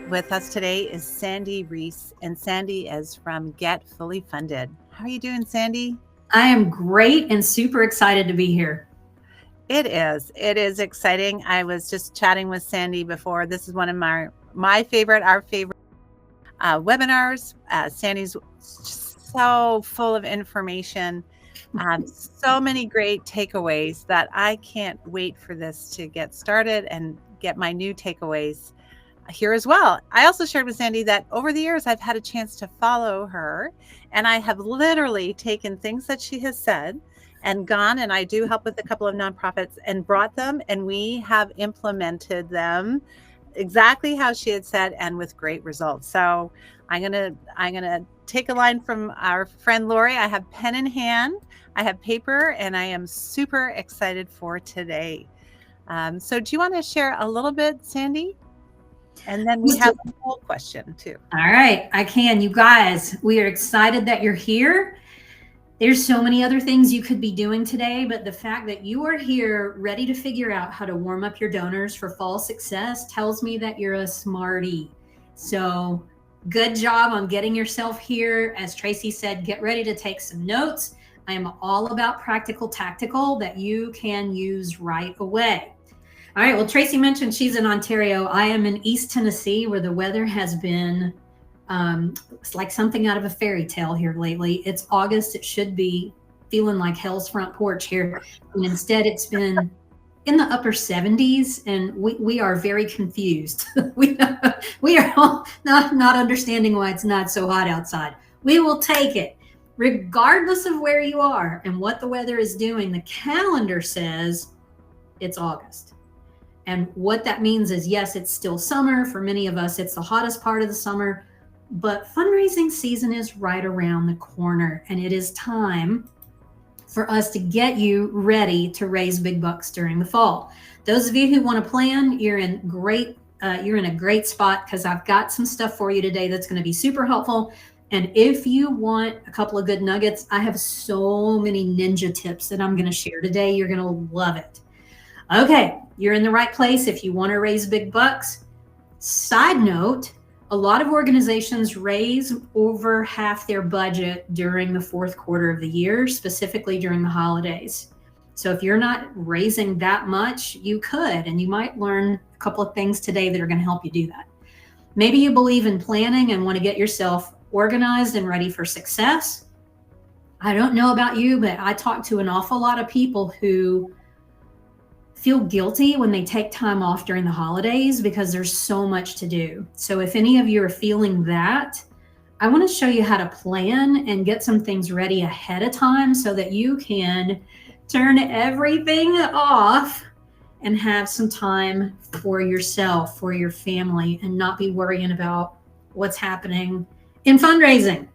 with us today is Sandy Reese, and Sandy is from Get Fully Funded. How are you doing, Sandy? I am great and super excited to be here. It is. It is exciting. I was just chatting with Sandy before. This is one of our favorite webinars. Sandy's just so full of information, so many great takeaways that I can't wait for this to get started and get my new takeaways here as well. I also shared with Sandy that over the years, I've had a chance to follow her, and I have literally taken things that she has said and gone, and I do help with a couple of nonprofits, and brought them, and we have implemented them exactly how she had said and with great results. So I'm gonna take a line from our friend Lori. I have pen in hand, I have paper, and I am super excited for today. So do you want to share a little bit, Sandy? And then we have a poll question too. All right, I can. You guys, we are excited that you're here. There's so many other things you could be doing today, but the fact that you are here ready to figure out how to warm up your donors for fall success tells me that you're a smarty. So good job on getting yourself here. As Tracy said, get ready to take some notes. I am all about practical tactical that you can use right away. All right, well, Tracy mentioned she's in Ontario. I am in East Tennessee, where the weather has been it's like something out of a fairy tale here lately. It's August. It should be feeling like hell's front porch here. And instead, it's been in the upper 70s, and we are very confused. we are all not understanding why it's not so hot outside. We will take it. Regardless of where you are and what the weather is doing, the calendar says it's August. And what that means is, yes, it's still summer. For many of us, it's the hottest part of the summer, but fundraising season is right around the corner, and it is time for us to get you ready to raise big bucks during the fall. Those of you who want to plan, you're in a great spot, because I've got some stuff for you today that's going to be super helpful. And if you want a couple of good nuggets, I have so many ninja tips that I'm going to share today. You're going to love it. Okay, you're in the right place if you want to raise big bucks. Side note, a lot of organizations raise over half their budget during the fourth quarter of the year, specifically during the holidays. So if you're not raising that much, you could, and you might learn a couple of things today that are going to help you do that. Maybe you believe in planning and want to get yourself organized and ready for success. I don't know about you, but I talk to an awful lot of people who feel guilty when they take time off during the holidays because there's so much to do. So if any of you are feeling that, I want to show you how to plan and get some things ready ahead of time so that you can turn everything off and have some time for yourself, for your family, and not be worrying about what's happening in fundraising.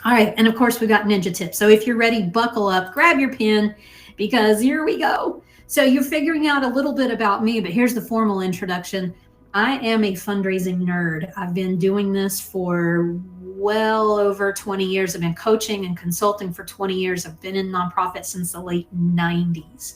All right, and of course, we've got ninja tips. So if you're ready, buckle up, grab your pen, because here we go. So you're figuring out a little bit about me, but here's the formal introduction. I am a fundraising nerd. I've been doing this for well over 20 years. I've been coaching and consulting for 20 years. I've been in nonprofits since the late 90s.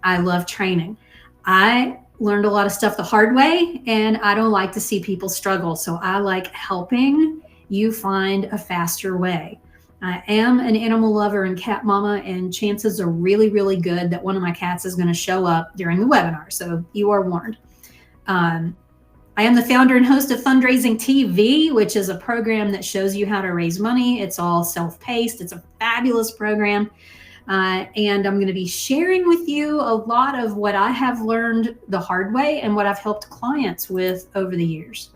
I love training. I learned a lot of stuff the hard way, and I don't like to see people struggle. So I like helping you find a faster way. I am an animal lover and cat mama, and chances are really, really good that one of my cats is going to show up during the webinar. So you are warned. I am the founder and host of Fundraising TV, which is a program that shows you how to raise money. It's all self-paced. It's a fabulous program. And I'm going to be sharing with you a lot of what I have learned the hard way and what I've helped clients with over the years.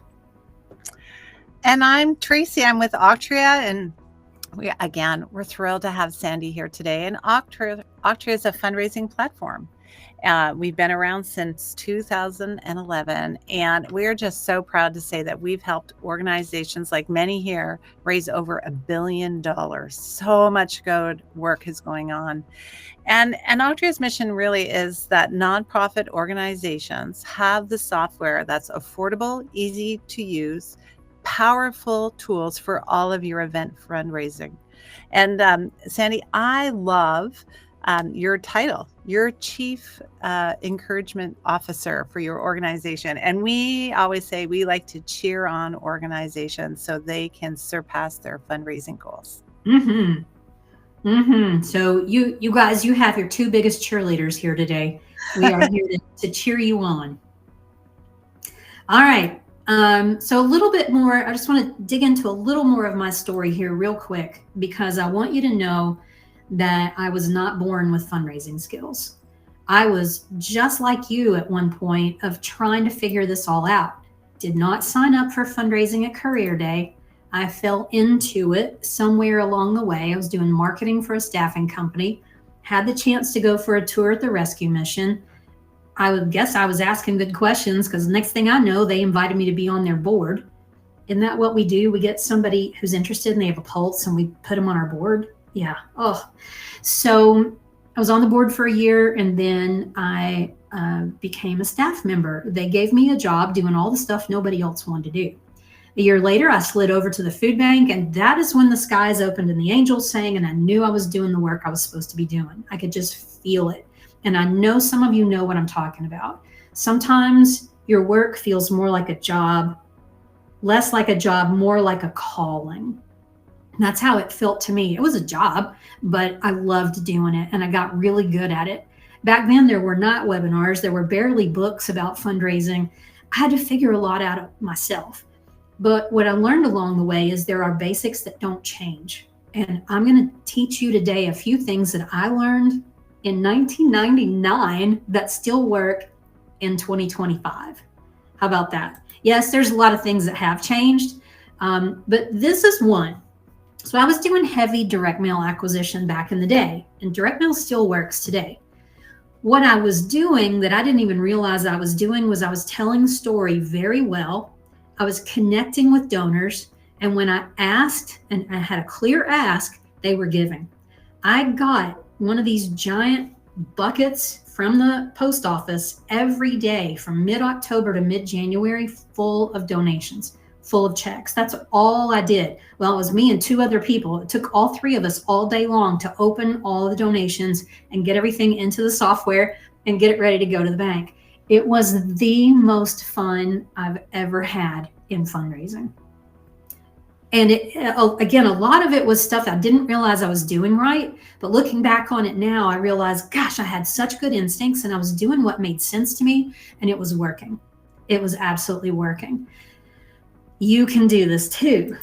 And I'm Tracy. I'm with Auctria, and we're thrilled to have Sandy here today. And Auctria is a fundraising platform. We've been around since 2011, and we're just so proud to say that we've helped organizations like many here raise over $1 billion. So much good work is going on. And Auctria's mission really is that nonprofit organizations have the software that's affordable, easy to use, powerful tools for all of your event fundraising. And Sandy, I love your title, your Chief Encouragement Officer for your organization. And we always say we like to cheer on organizations so they can surpass their fundraising goals. Mm-hmm. Mm-hmm. So you guys, you have your two biggest cheerleaders here today. We are here to cheer you on. All right. So a little bit more, I just want to dig into a little more of my story here real quick, because I want you to know that I was not born with fundraising skills. I was just like you at one point of trying to figure this all out. Did not sign up for fundraising at Career Day. I fell into it somewhere along the way. I was doing marketing for a staffing company, had the chance to go for a tour at the rescue mission. I would guess I was asking good questions, because next thing I know, they invited me to be on their board. Isn't that what we do? We get somebody who's interested and they have a pulse and we put them on our board. Yeah. Oh, so I was on the board for a year, and then I became a staff member. They gave me a job doing all the stuff nobody else wanted to do. A year later, I slid over to the food bank, and that is when the skies opened and the angels sang, and I knew I was doing the work I was supposed to be doing. I could just feel it. And I know some of you know what I'm talking about. Sometimes your work feels more like a job, less like a job, more like a calling. And that's how it felt to me. It was a job, but I loved doing it and I got really good at it. Back then, there were not webinars. There were barely books about fundraising. I had to figure a lot out myself. But what I learned along the way is there are basics that don't change. And I'm going to teach you today a few things that I learned in 1999 that still work in 2025. How about that? Yes, there's a lot of things that have changed, but this is one. So I was doing heavy direct mail acquisition back in the day, and direct mail still works today. What I was doing that I didn't even realize I was doing was I was telling the story very well. I was connecting with donors, and when I asked, and I had a clear ask, they were giving. I got one of these giant buckets from the post office every day from mid-October to mid-January, full of donations, full of checks. That's all I did. Well, it was me and two other people. It took all three of us all day long to open all the donations and get everything into the software and get it ready to go to the bank. It was the most fun I've ever had in fundraising. And again, a lot of it was stuff I didn't realize I was doing right. But looking back on it now, I realized, gosh, I had such good instincts and I was doing what made sense to me, and it was working. It was absolutely working. You can do this too.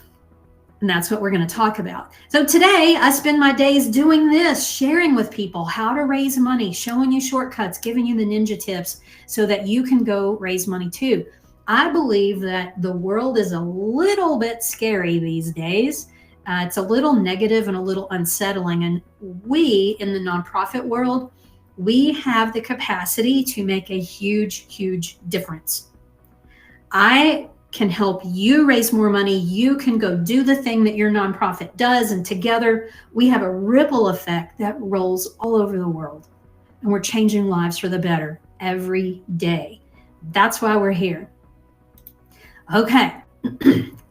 And that's what we're going to talk about. So today I spend my days doing this, sharing with people how to raise money, showing you shortcuts, giving you the ninja tips so that you can go raise money too. I believe that the world is a little bit scary these days. It's a little negative and a little unsettling. And we in the nonprofit world, we have the capacity to make a huge, huge difference. I can help you raise more money. You can go do the thing that your nonprofit does. And together we have a ripple effect that rolls all over the world. And we're changing lives for the better every day. That's why we're here. Okay.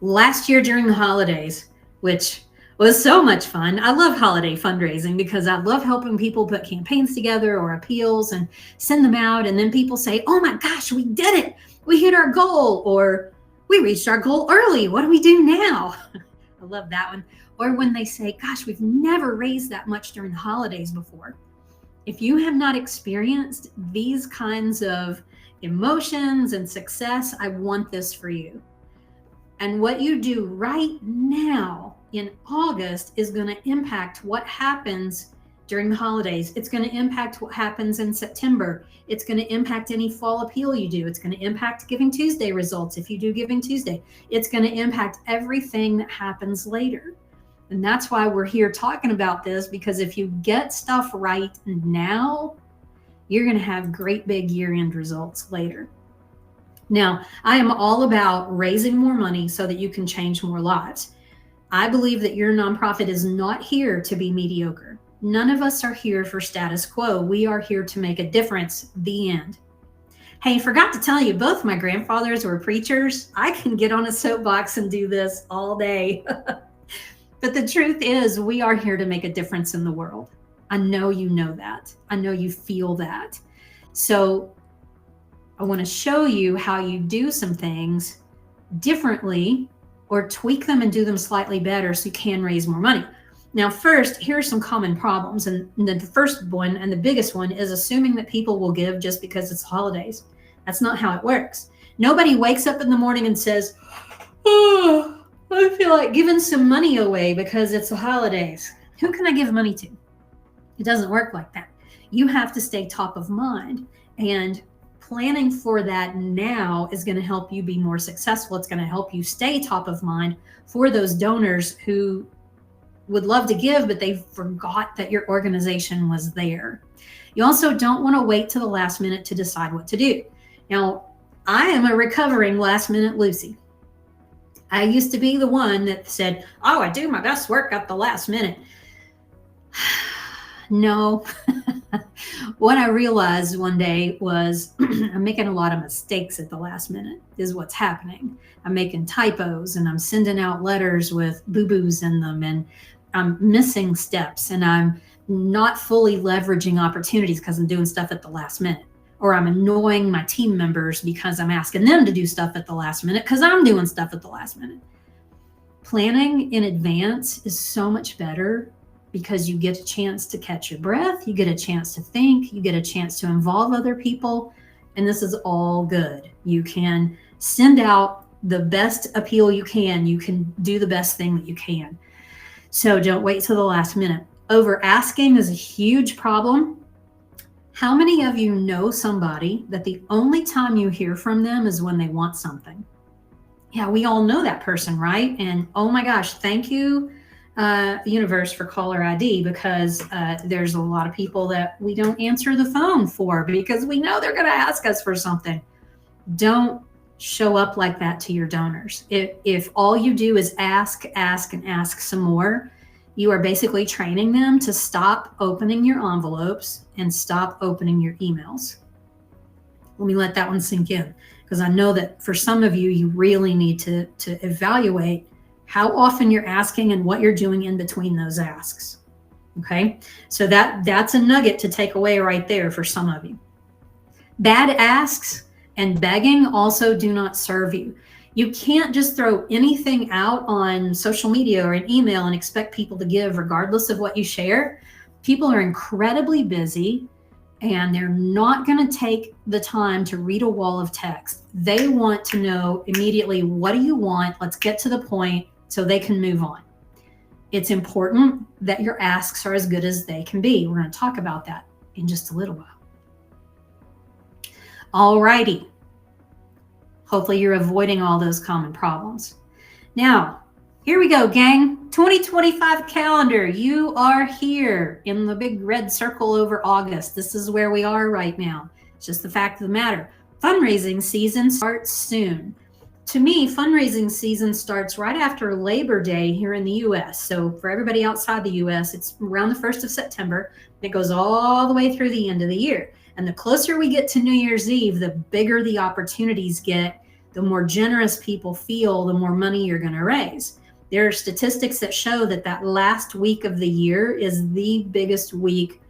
Last year during the holidays, which was so much fun. I love holiday fundraising because I love helping people put campaigns together or appeals and send them out. And then people say, oh my gosh, we did it. We hit our goal, or we reached our goal early. What do we do now? I love that one. Or when they say, gosh, we've never raised that much during the holidays before. If you have not experienced these kinds of emotions and success, I want this for you. And what you do right now in August is going to impact what happens during the holidays. It's going to impact what happens in September. It's going to impact any fall appeal you do. It's going to impact Giving Tuesday results if you do Giving Tuesday. It's going to impact everything that happens later. And that's why we're here talking about this, because if you get stuff right now, you're going to have great big year-end results later. Now, I am all about raising more money so that you can change more lives. I believe that your nonprofit is not here to be mediocre. None of us are here for status quo. We are here to make a difference. The end. Hey, forgot to tell you, both my grandfathers were preachers. I can get on a soapbox and do this all day. But the truth is, we are here to make a difference in the world. I know you know that. I know you feel that. So I want to show you how you do some things differently or tweak them and do them slightly better so you can raise more money. Now, first, here are some common problems. And the first one and the biggest one is assuming that people will give just because it's holidays. That's not how it works. Nobody wakes up in the morning and says, oh, I feel like giving some money away because it's the holidays. Who can I give money to? It doesn't work like that. You have to stay top of mind, and planning for that now is going to help you be more successful. It's going to help you stay top of mind for those donors who would love to give, but they forgot that your organization was there. You also don't want to wait till the last minute to decide what to do. Now, I am a recovering last minute Lucy. I used to be the one that said, oh, I do my best work at the last minute. No. What I realized one day was I'm making a lot of mistakes at the last minute is what's happening. I'm making typos and I'm sending out letters with boo-boos in them, and I'm missing steps, and I'm not fully leveraging opportunities because I'm doing stuff at the last minute, or I'm annoying my team members because I'm asking them to do stuff at the last minute because I'm doing stuff at the last minute. Planning in advance is so much better because you get a chance to catch your breath, you get a chance to think, you get a chance to involve other people, and this is all good. You can send out the best appeal you can do the best thing that you can. So don't wait till the last minute. Over asking is a huge problem. How many of you know somebody that the only time you hear from them is when they want something? Yeah, we all know that person, right? And oh my gosh, thank you, universe, for caller ID, because there's a lot of people that we don't answer the phone for because we know they're going to ask us for something. Don't show up like that to your donors. If all you do is ask, and ask some more, you are basically training them to stop opening your envelopes and stop opening your emails. Let me let that one sink in, because I know that for some of you, you really need to evaluate how often you're asking and what you're doing in between those asks. Okay, so that's a nugget to take away right there for some of you. Bad asks and begging also do not serve you. You can't just throw anything out on social media or an email and expect people to give regardless of what you share. People are incredibly busy and they're not going to take the time to read a wall of text. They want to know immediately, what do you want? Let's get to the point so they can move on. It's important that your asks are as good as they can be. We're going to talk about that in just a little while. All righty. Hopefully you're avoiding all those common problems. Now, here we go, gang. 2025 calendar. You are here in the big red circle over August. This is where we are right now. It's just the fact of the matter. Fundraising season starts soon. To me, fundraising season starts right after Labor Day here in the US. So for everybody outside the US, it's around the 1st of September. It goes all the way through the end of the year. And the closer we get to New Year's Eve, the bigger the opportunities get, the more generous people feel, the more money you're going to raise. There are statistics that show that last week of the year is the biggest week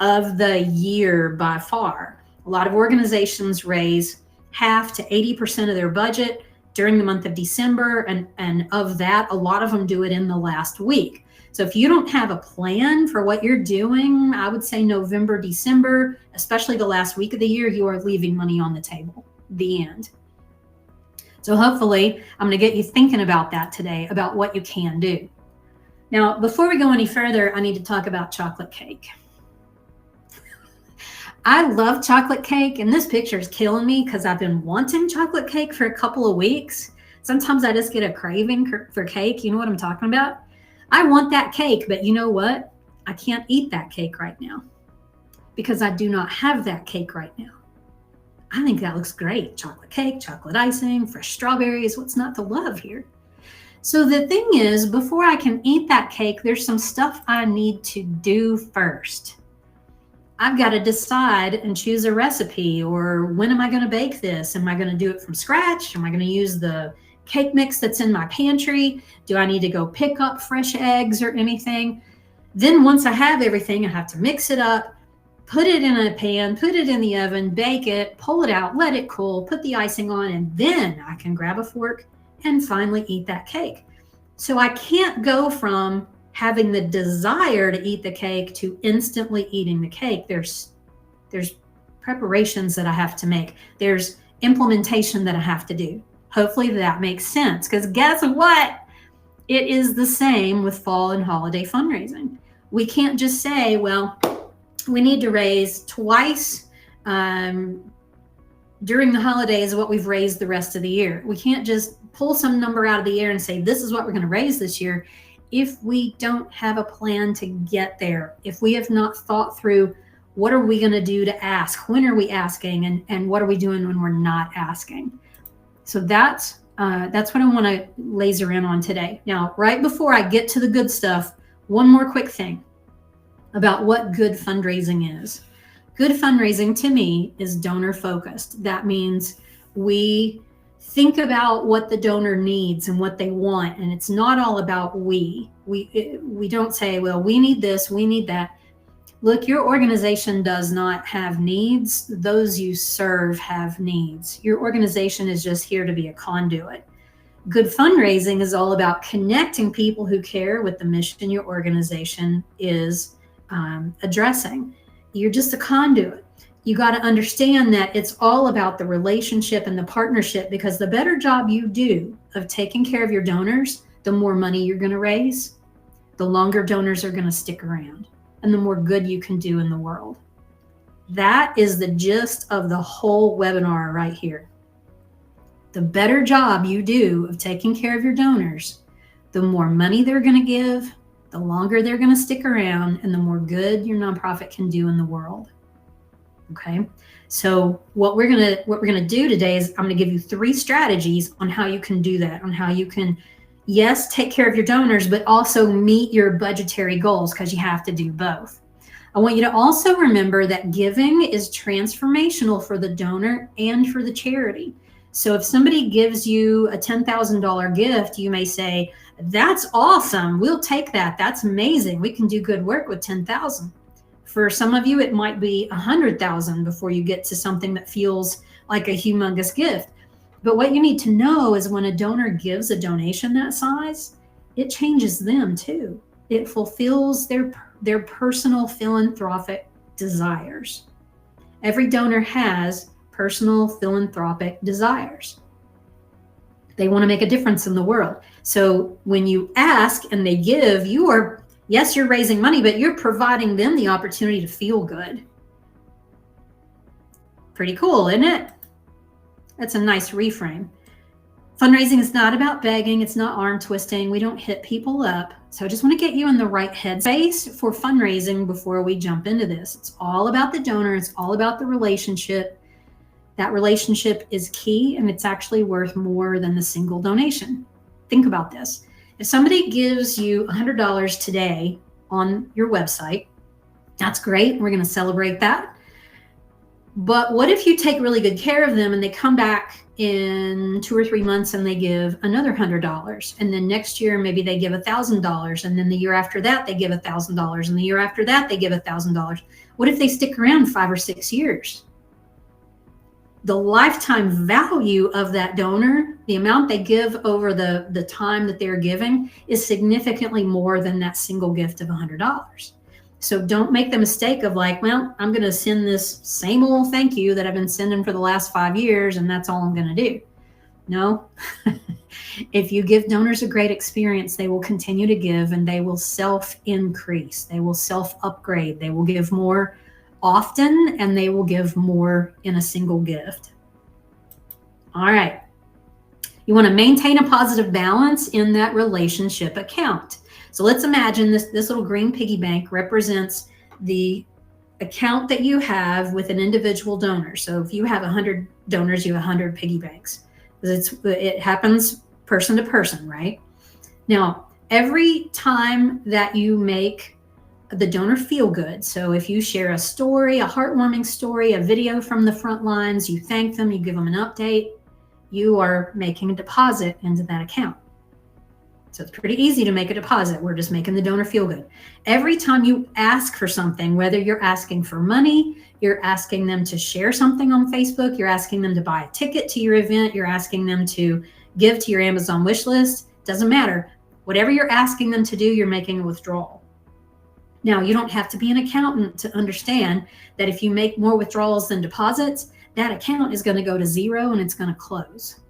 of the year by far. A lot of organizations raise half to 80% of their budget during the month of December, and of that, a lot of them do it in the last week. So if you don't have a plan for what you're doing, I would say November, December, especially the last week of the year, you are leaving money on the table. The end. So hopefully I'm going to get you thinking about that today, about what you can do. Now, before we go any further, I need to talk about chocolate cake. I love chocolate cake, and this picture is killing me because I've been wanting chocolate cake for a couple of weeks. Sometimes I just get a craving for cake. You know what I'm talking about? I want that cake, but you know what? I can't eat that cake right now because I do not have that cake right now. I think that looks great. Chocolate cake, chocolate icing, fresh strawberries. What's not to love here? So the thing is, before I can eat that cake, there's some stuff I need to do first. I've got to decide and choose a recipe, or when am I going to bake this? Am I going to do it from scratch? Am I going to use the cake mix that's in my pantry? Do I need to go pick up fresh eggs or anything? Then once I have everything, I have to mix it up, put it in a pan, put it in the oven, bake it, pull it out, let it cool, put the icing on, and then I can grab a fork and finally eat that cake. So I can't go from having the desire to eat the cake to instantly eating the cake. There's preparations that I have to make. There's implementation that I have to do. Hopefully that makes sense, because guess what? It is the same with fall and holiday fundraising. We can't just say, well, we need to raise twice during the holidays what we've raised the rest of the year. We can't just pull some number out of the air and say, this is what we're going to raise this year, if we don't have a plan to get there, if we have not thought through what are we going to do to ask, when are we asking, and what are we doing when we're not asking. So that's what I want to laser in on today. Now, right before I get to the good stuff, one more quick thing about what good fundraising is. Good fundraising to me is donor focused. That means we think about what the donor needs and what they want, and it's not all about we don't say, well, we need this, we need that. Look, your organization does not have needs. Those you serve have needs. Your organization is just here to be a conduit. Good fundraising is all about connecting people who care with the mission your organization is addressing. You're just a conduit. You got to understand that it's all about the relationship and the partnership, because the better job you do of taking care of your donors, the more money you're going to raise, the longer donors are going to stick around, and the more good you can do in the world. That is the gist of the whole webinar right here. The better job you do of taking care of your donors, the more money they're going to give, the longer they're going to stick around, and the more good your nonprofit can do in the world. Okay. So what we're going to do today is I'm going to give you 3 strategies on how you can do that, on how you can, yes, take care of your donors, but also meet your budgetary goals, because you have to do both. I want you to also remember that giving is transformational for the donor and for the charity. So if somebody gives you a $10,000 gift, you may say, that's awesome. We'll take that. That's amazing. We can do good work with 10,000. For some of you, it might be 100,000 before you get to something that feels like a humongous gift. But what you need to know is when a donor gives a donation that size, it changes them too. It fulfills their personal philanthropic desires. Every donor has personal philanthropic desires. They want to make a difference in the world. So when you ask and they give, yes, you're raising money, but you're providing them the opportunity to feel good. Pretty cool, isn't it? That's a nice reframe. Fundraising is not about begging. It's not arm twisting. We don't hit people up. So I just want to get you in the right headspace for fundraising before we jump into this. It's all about the donor. It's all about the relationship. That relationship is key, and it's actually worth more than the single donation. Think about this. If somebody gives you $100 today on your website, that's great. We're going to celebrate that. But what if you take really good care of them and they come back in 2 or 3 months and they give another $100, and then next year maybe they give $1,000, and then the year after that they give $1,000, and the year after that they give $1,000? What if they stick around 5 or 6 years? The lifetime value of that donor, the amount they give over the time that they're giving, is significantly more than that single gift of $100. So don't make the mistake of like, well, I'm going to send this same old thank you that I've been sending for the last 5 years, and that's all I'm going to do. No. If you give donors a great experience, they will continue to give, and they will self-increase. They will self-upgrade. They will give more often, and they will give more in a single gift. All right. You want to maintain a positive balance in that relationship account. So let's imagine this little green piggy bank represents the account that you have with an individual donor. So if you have 100 donors, you have 100 piggy banks. It happens person to person, right? Now, every time that you make the donor feel good. So if you share a story, a heartwarming story, a video from the front lines, you thank them, you give them an update, you are making a deposit into that account. So it's pretty easy to make a deposit. We're just making the donor feel good. Every time you ask for something, whether you're asking for money, you're asking them to share something on Facebook, you're asking them to buy a ticket to your event, you're asking them to give to your Amazon wish list, doesn't matter. Whatever you're asking them to do, you're making a withdrawal. Now, you don't have to be an accountant to understand that if you make more withdrawals than deposits, that account is going to go to zero and it's going to close.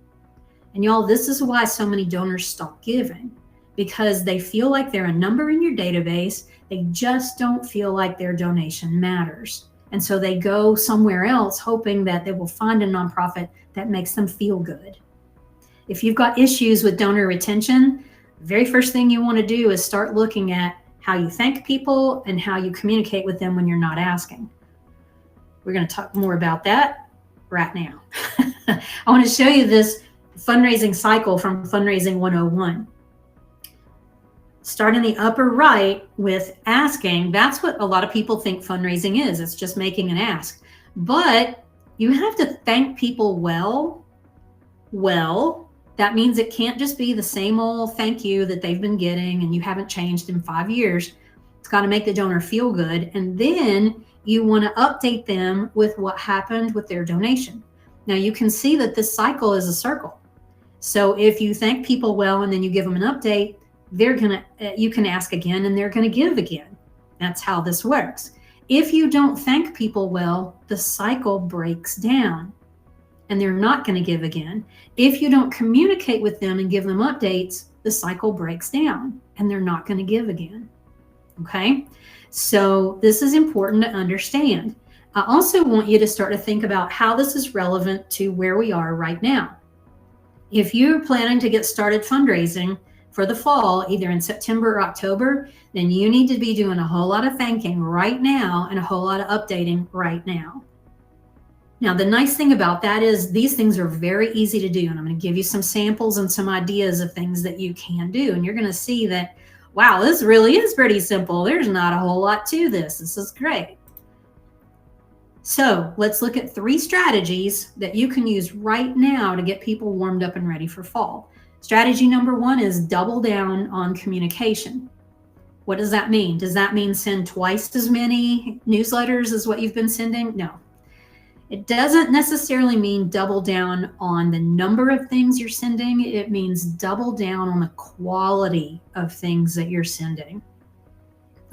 And y'all, this is why so many donors stop giving, because they feel like they're a number in your database. They just don't feel like their donation matters. And so they go somewhere else hoping that they will find a nonprofit that makes them feel good. If you've got issues with donor retention, the very first thing you want to do is start looking at how you thank people and how you communicate with them when you're not asking. We're going to talk more about that right now. I want to show you this fundraising cycle from Fundraising 101. Start in the upper right with asking. That's what a lot of people think fundraising is. It's just making an ask. But you have to thank people well. That means it can't just be the same old thank you that they've been getting and you haven't changed in 5 years. It's got to make the donor feel good. And then you want to update them with what happened with their donation. Now you can see that this cycle is a circle. So if you thank people well and then you give them an update, you can ask again and they're going to give again. That's how this works. If you don't thank people well, the cycle breaks down and they're not going to give again. If you don't communicate with them and give them updates, the cycle breaks down and they're not going to give again. Okay? So this is important to understand. I also want you to start to think about how this is relevant to where we are right now. If you're planning to get started fundraising for the fall, either in September or October, then you need to be doing a whole lot of thanking right now and a whole lot of updating right now. Now, the nice thing about that is these things are very easy to do. And I'm going to give you some samples and some ideas of things that you can do. And you're going to see that, wow, this really is pretty simple. There's not a whole lot to this. This is great. So let's look at 3 strategies that you can use right now to get people warmed up and ready for fall. Strategy number 1 is double down on communication. What does that mean? Does that mean send twice as many newsletters as what you've been sending? No. It doesn't necessarily mean double down on the number of things you're sending. It means double down on the quality of things that you're sending.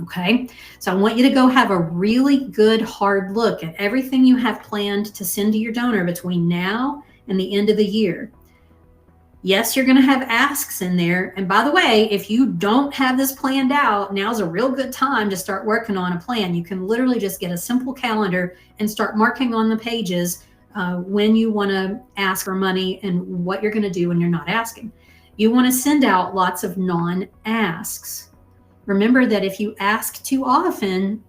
Okay, so I want you to go have a really good hard look at everything you have planned to send to your donor between now and the end of the year. Yes, you're going to have asks in there. And by the way, if you don't have this planned out, now's a real good time to start working on a plan. You can literally just get a simple calendar and start marking on the pages when you want to ask for money and what you're going to do when you're not asking. You want to send out lots of non-asks. Remember that if you ask too often,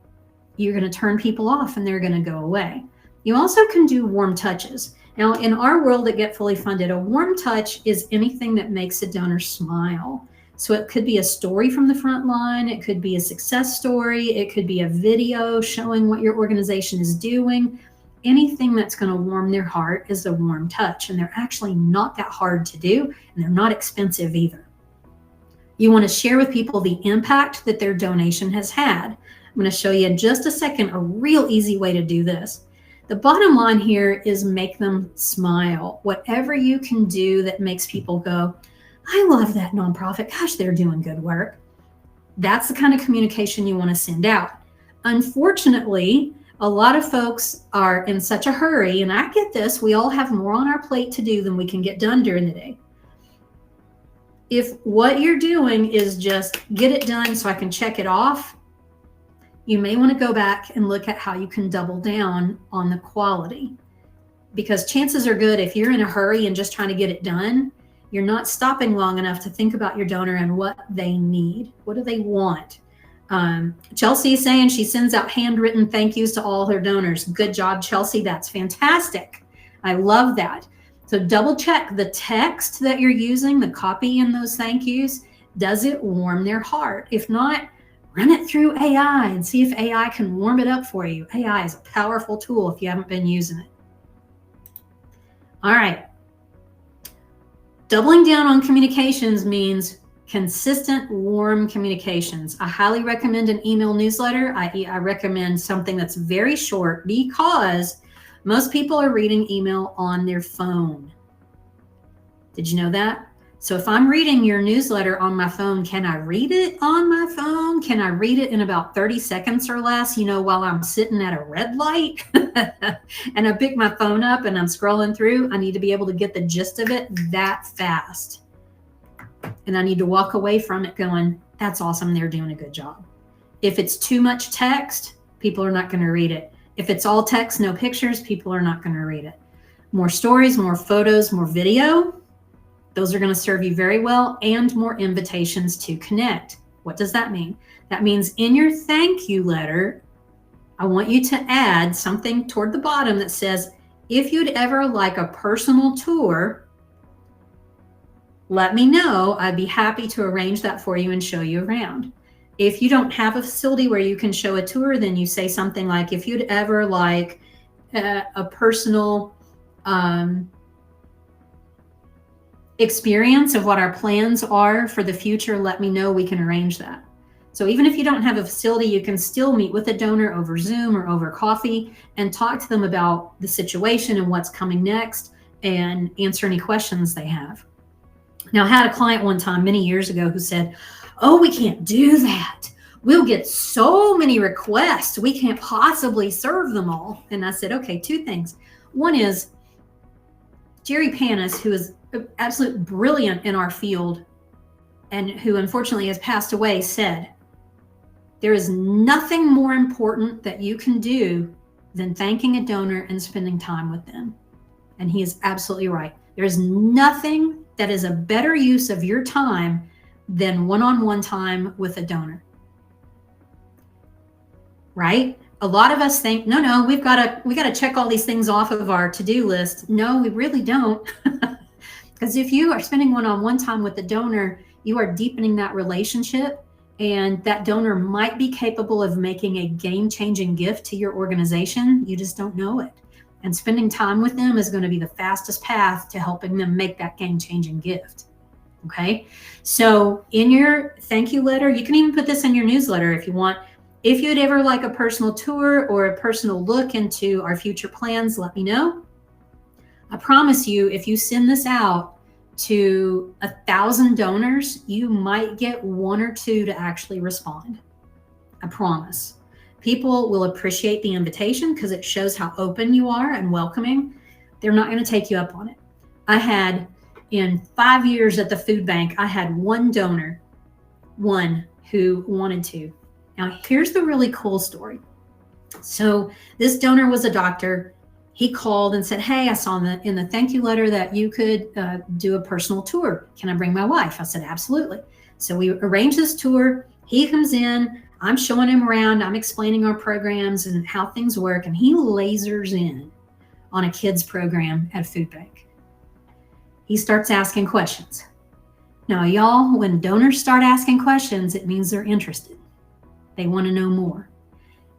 you're going to turn people off and they're going to go away. You also can do warm touches. Now, in our world at Get Fully Funded, a warm touch is anything that makes a donor smile. So it could be a story from the front line. It could be a success story. It could be a video showing what your organization is doing. Anything that's going to warm their heart is a warm touch. And they're actually not that hard to do. And they're not expensive either. You want to share with people the impact that their donation has had. I'm going to show you in just a second a real easy way to do this. The bottom line here is make them smile. Whatever you can do that makes people go, I love that nonprofit. Gosh, they're doing good work. That's the kind of communication you want to send out. Unfortunately, a lot of folks are in such a hurry, and I get this. We all have more on our plate to do than we can get done during the day. If what you're doing is just get it done so I can check it off, you may want to go back and look at how you can double down on the quality. Because chances are good if you're in a hurry and just trying to get it done, you're not stopping long enough to think about your donor and what they need. What do they want? Chelsea is saying she sends out handwritten thank yous to all her donors. Good job, Chelsea. That's fantastic. I love that. So double check the text that you're using, the copy in those thank yous. Does it warm their heart? If not, run it through AI and see if AI can warm it up for you. AI is a powerful tool if you haven't been using it. All right. Doubling down on communications means Consistent, warm communications. I highly recommend an email newsletter. I recommend something that's very short because most people are reading email on their phone. Did you know that? So if I'm reading your newsletter on my phone, can I read it on my phone? Can I read it in about 30 seconds or less, while I'm sitting at a red light and I pick my phone up and I'm scrolling through? I need to be able to get the gist of it that fast. And I need to walk away from it going, that's awesome. They're doing a good job. If it's too much text, people are not going to read it. If it's all text, no pictures, people are not going to read it. More stories, more photos, more video. Those are going to serve you very well, and more invitations to connect. What does that mean? That means in your thank you letter, I want you to add something toward the bottom that says, if you'd ever like a personal tour, let me know. I'd be happy to arrange that for you and show you around. If you don't have a facility where you can show a tour, then you say something like, if you'd ever like a personal experience of what our plans are for the future, let me know. We can arrange that. So even if you don't have a facility, you can still meet with a donor over Zoom or over coffee and talk to them about the situation and what's coming next and answer any questions they have. Now, I had a client one time many years ago who said, oh, we can't do that. We'll get so many requests. We can't possibly serve them all. And I said, okay, two things. One is Jerry Panis, who is absolutely brilliant in our field and who unfortunately has passed away, said, there is nothing more important that you can do than thanking a donor and spending time with them. And he is absolutely right. There is nothing that is a better use of your time than one-on-one time with a donor. Right? A lot of us think, no, we got to check all these things off of our to-do list. No, we really don't. Because if you are spending one-on-one time with the donor, you are deepening that relationship, and that donor might be capable of making a game-changing gift to your organization. You just don't know it. And spending time with them is going to be the fastest path to helping them make that game-changing gift. Okay? So in your thank you letter, you can even put this in your newsletter if you want. If you'd ever like a personal tour or a personal look into our future plans, let me know. I promise you, if you send this out to 1,000 donors, you might get one or two to actually respond. I promise. People will appreciate the invitation because it shows how open you are and welcoming. They're not going to take you up on it. I had, in 5 years at the food bank, I had one donor, one who wanted to. Now, here's the really cool story. So this donor was a doctor. He called and said, hey, I saw in the thank you letter that you could do a personal tour. Can I bring my wife? I said, absolutely. So we arranged this tour. He comes in. I'm showing him around. I'm explaining our programs and how things work. And he lasers in on a kids program at a food bank. He starts asking questions. Now, y'all, when donors start asking questions, it means they're interested. They want to know more.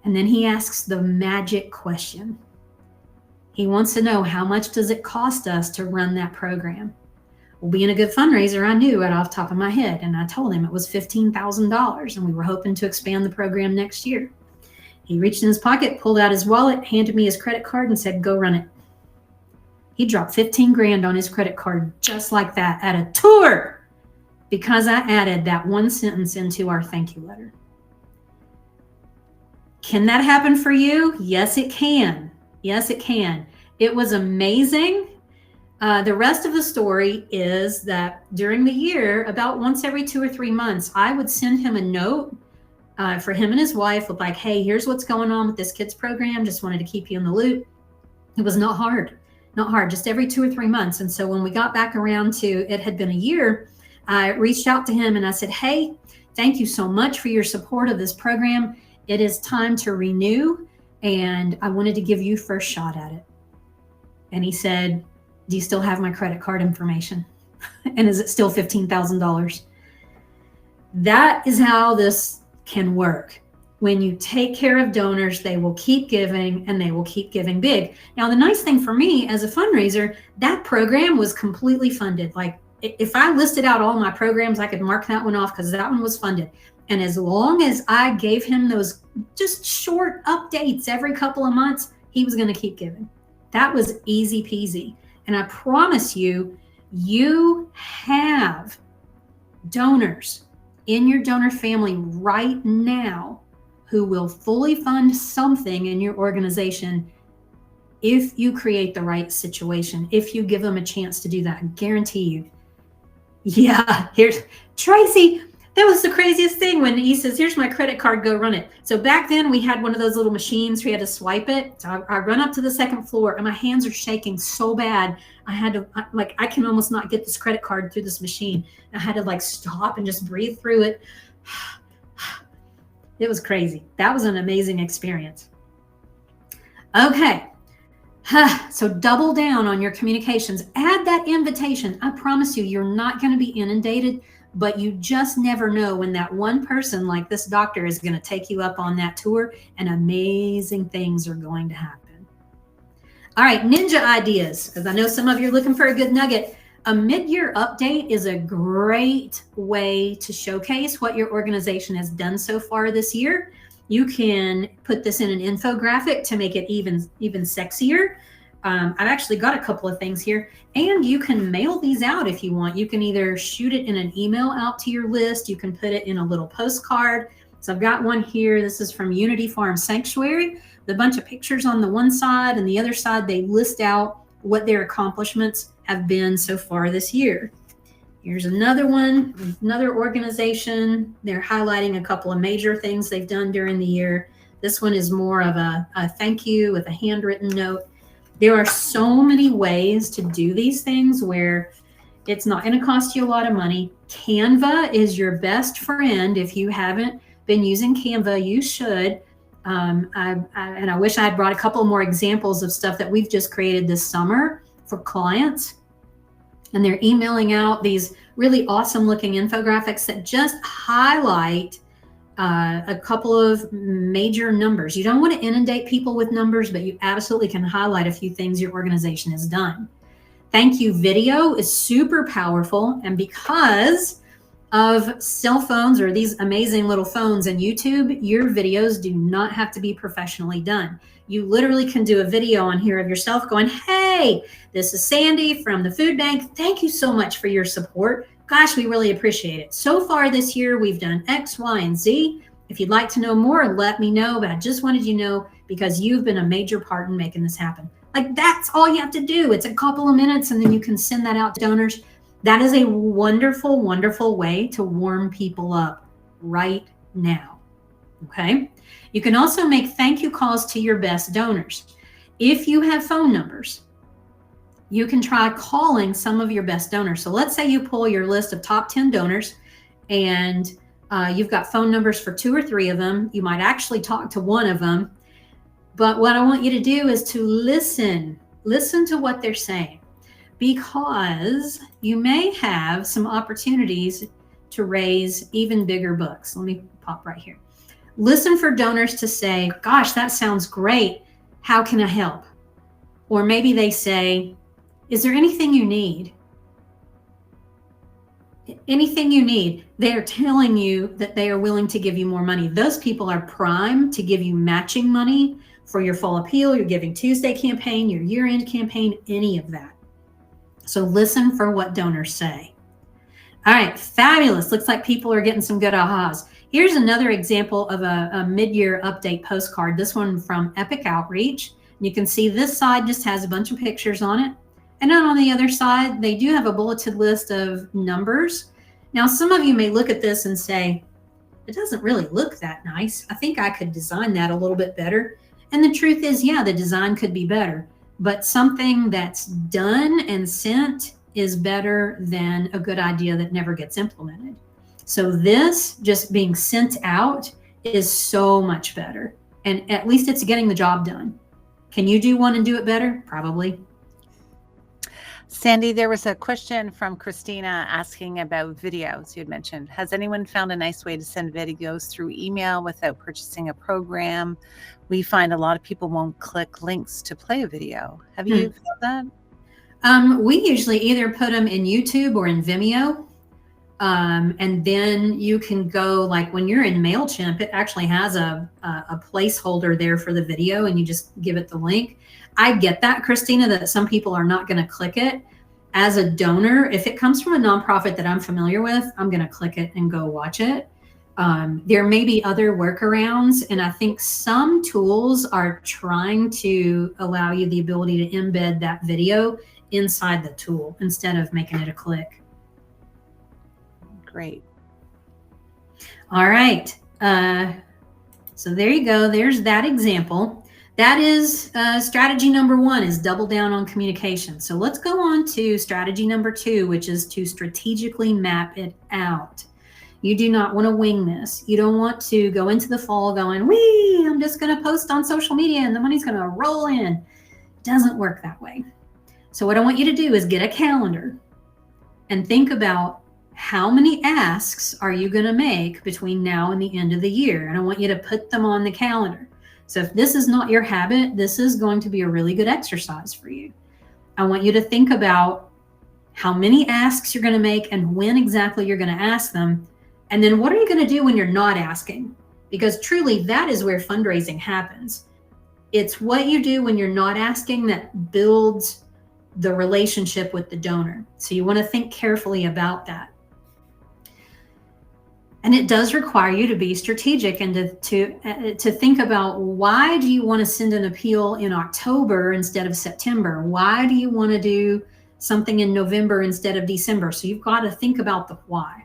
And then he asks the magic question. He wants to know, how much does it cost us to run that program? Well, being a good fundraiser, I knew right off the top of my head, and I told him it was $15,000, and we were hoping to expand the program next year. He reached in his pocket, pulled out his wallet, handed me his credit card, and said, go run it. He dropped 15 grand on his credit card just like that at a tour because I added that one sentence into our thank you letter. Can that happen for you? Yes, it can. Yes, it can. It was amazing. The rest of the story is that during the year, about once every 2 or 3 months, I would send him a note for him and his wife with like, hey, here's what's going on with this kids program. Just wanted to keep you in the loop. It was not hard, just every 2 or 3 months. And so when we got back around to, it had been a year, I reached out to him and I said, hey, thank you so much for your support of this program. It is time to renew, and I wanted to give you first shot at it. And he said, do you still have my credit card information? And is it still $15,000? That is how this can work. When you take care of donors, they will keep giving, and they will keep giving big. Now, the nice thing for me as a fundraiser, that program was completely funded. Like if I listed out all my programs, I could mark that one off because that one was funded. And as long as I gave him those just short updates every couple of months, he was going to keep giving. That was easy peasy. And I promise you, you have donors in your donor family right now who will fully fund something in your organization if you create the right situation, if you give them a chance to do that. I guarantee you. Yeah, here's Tracy. That was the craziest thing when he says, here's my credit card, go run it. So back then we had one of those little machines where you had to swipe it. So I run up to the second floor and my hands are shaking so bad. I had to, I can almost not get this credit card through this machine. I had to stop and just breathe through it. It was crazy. That was an amazing experience. Okay. So double down on your communications. Add that invitation. I promise you, you're not going to be inundated, but you just never know when that one person like this doctor is going to take you up on that tour, and amazing things are going to happen. All right, ninja ideas, because I know some of you are looking for a good nugget. A mid-year update is a great way to showcase what your organization has done so far this year. You can put this in an infographic to make it even sexier. I've actually got a couple of things here, and you can mail these out if you want. You can either shoot it in an email out to your list. You can put it in a little postcard. So I've got one here. This is from Unity Farm Sanctuary. With a bunch of pictures on the one side, and the other side, they list out what their accomplishments have been so far this year. Here's another one, another organization. They're highlighting a couple of major things they've done during the year. This one is more of a thank you with a handwritten note. There are so many ways to do these things where it's not going to cost you a lot of money. Canva is your best friend. If you haven't been using Canva, you should. And I wish I had brought a couple more examples of stuff that we've just created this summer for clients. And they're emailing out these really awesome looking infographics that just highlight a couple of major numbers. You don't want to inundate people with numbers, but you absolutely can highlight a few things your organization has done. Thank you video is super powerful. And because of cell phones or these amazing little phones and YouTube, your videos do not have to be professionally done. You literally can do a video on here of yourself going, hey, this is Sandy from the food bank. Thank you so much for your support. Gosh, we really appreciate it. So far this year, we've done X, Y, and Z. If you'd like to know more, let me know. But I just wanted you to know because you've been a major part in making this happen. Like, that's all you have to do. It's a couple of minutes, and then you can send that out to donors. That is a wonderful, wonderful way to warm people up right now. Okay. You can also make thank you calls to your best donors. If you have phone numbers, you can try calling some of your best donors. So let's say you pull your list of top 10 donors and you've got phone numbers for 2 or 3 of them. You might actually talk to one of them. But what I want you to do is to listen to what they're saying, because you may have some opportunities to raise even bigger bucks. Let me pop right here. Listen for donors to say, gosh, that sounds great. How can I help? Or maybe they say, is there anything you need? Anything you need. They're telling you that they are willing to give you more money. Those people are primed to give you matching money for your fall appeal, your Giving Tuesday campaign, your year-end campaign, any of that. So listen for what donors say. All right, fabulous. Looks like people are getting some good ahas. Here's another example of a mid-year update postcard. This one from Epic Outreach. You can see this side just has a bunch of pictures on it. And then on the other side, they do have a bulleted list of numbers. Now, some of you may look at this and say, it doesn't really look that nice. I think I could design that a little bit better. And the truth is, yeah, the design could be better. But something that's done and sent is better than a good idea that never gets implemented. So this just being sent out is so much better. And at least it's getting the job done. Can you do one and do it better? Probably. Sandy, there was a question from Christina asking about videos you had mentioned. Has anyone found a nice way to send videos through email without purchasing a program? We find a lot of people won't click links to play a video. Have you found that? We usually either put them in YouTube or in Vimeo. And then you can go, like when you're in MailChimp, it actually has a placeholder there for the video, and you just give it the link. I get that, Christina, that some people are not going to click it. As a donor, if it comes from a nonprofit that I'm familiar with, I'm going to click it and go watch it. There may be other workarounds, and I think some tools are trying to allow you the ability to embed that video inside the tool instead of making it a click. Great. All right. So there you go. There's that example. That is strategy number 1, is double down on communication. So let's go on to strategy number 2, which is to strategically map it out. You do not want to wing this. You don't want to go into the fall going, wee, I'm just going to post on social media and the money's going to roll in. It doesn't work that way. So what I want you to do is get a calendar and think about how many asks are you going to make between now and the end of the year? And I want you to put them on the calendar. So if this is not your habit, this is going to be a really good exercise for you. I want you to think about how many asks you're going to make and when exactly you're going to ask them. And then what are you going to do when you're not asking? Because truly, that is where fundraising happens. It's what you do when you're not asking that builds the relationship with the donor. So you want to think carefully about that. And it does require you to be strategic and to think about, why do you want to send an appeal in October instead of September? Why do you want to do something in November instead of December? So you've got to think about the why.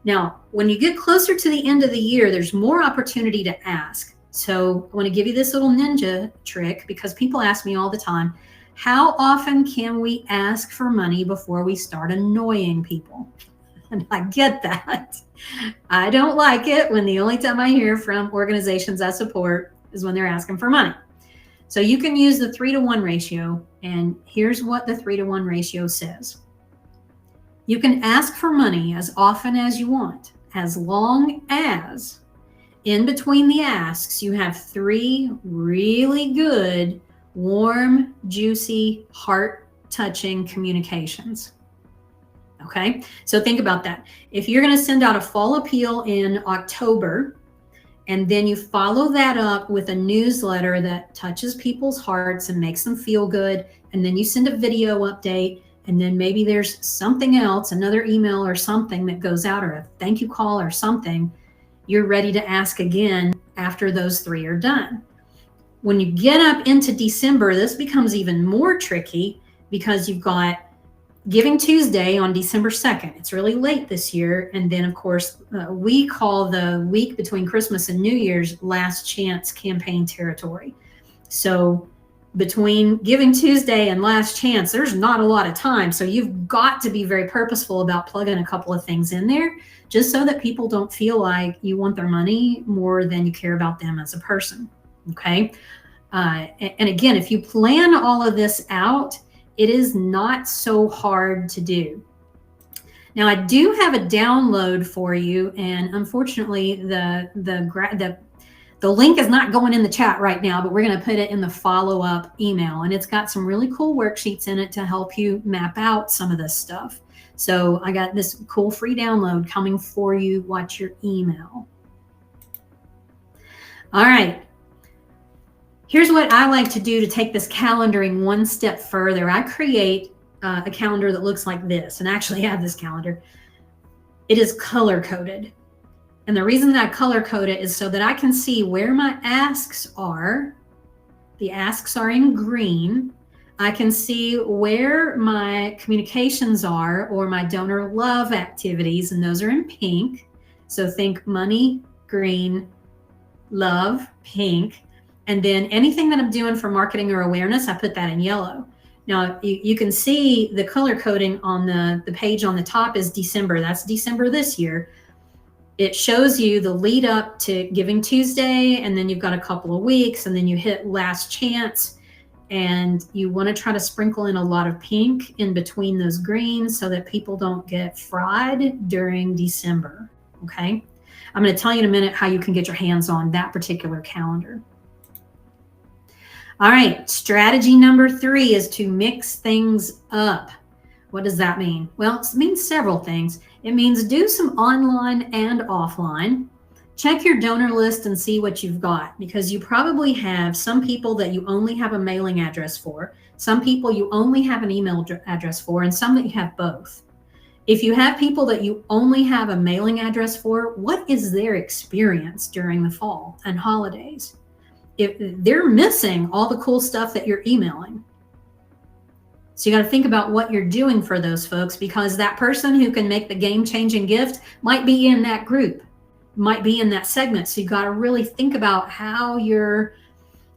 Now, when you get closer to the end of the year, there's more opportunity to ask. So I want to give you this little ninja trick, because people ask me all the time, how often can we ask for money before we start annoying people? And I get that. I don't like it when the only time I hear from organizations I support is when they're asking for money. So you can use the 3-to-1 ratio. And here's what the 3-to-1 ratio says. You can ask for money as often as you want, as long as in between the asks, you have 3 really good, warm, juicy, heart-touching communications. Okay, so think about that. If you're going to send out a fall appeal in October, and then you follow that up with a newsletter that touches people's hearts and makes them feel good, and then you send a video update, and then maybe there's something else, another email or something that goes out, or a thank you call or something, you're ready to ask again after those 3 are done. When you get up into December, this becomes even more tricky, because you've got Giving Tuesday on December 2nd. It's really late this year. And then, of course, we call the week between Christmas and New Year's last chance campaign territory. So between Giving Tuesday and last chance, there's not a lot of time. So you've got to be very purposeful about plugging a couple of things in there, just so that people don't feel like you want their money more than you care about them as a person. Okay. And again, if you plan all of this out, it is not so hard to do. Now, I do have a download for you, and unfortunately, the link is not going in the chat right now, but we're going to put it in the follow-up email, and it's got some really cool worksheets in it to help you map out some of this stuff. So I got this cool free download coming for you. Watch your email. All right. Here's what I like to do to take this calendaring one step further. I create a calendar that looks like this, and I actually have this calendar. It is color coded. And the reason that I color code it is so that I can see where my asks are. The asks are in green. I can see where my communications are, or my donor love activities, and those are in pink. So think money, green, love, pink. And then anything that I'm doing for marketing or awareness, I put that in yellow. Now, you can see the color coding on the page on the top is December. That's December this year. It shows you the lead up to Giving Tuesday, and then you've got a couple of weeks, and then you hit last chance. And you want to try to sprinkle in a lot of pink in between those greens so that people don't get fried during December. Okay. I'm going to tell you in a minute how you can get your hands on that particular calendar. All right, strategy number 3 is to mix things up. What does that mean? Well, it means several things. It means do some online and offline. Check your donor list and see what you've got, because you probably have some people that you only have a mailing address for, some people you only have an email address for, and some that you have both. If you have people that you only have a mailing address for, what is their experience during the fall and holidays? If they're missing all the cool stuff that you're emailing. So you got to think about what you're doing for those folks, because that person who can make the game-changing gift might be in that group, might be in that segment. So you got to really think about how you're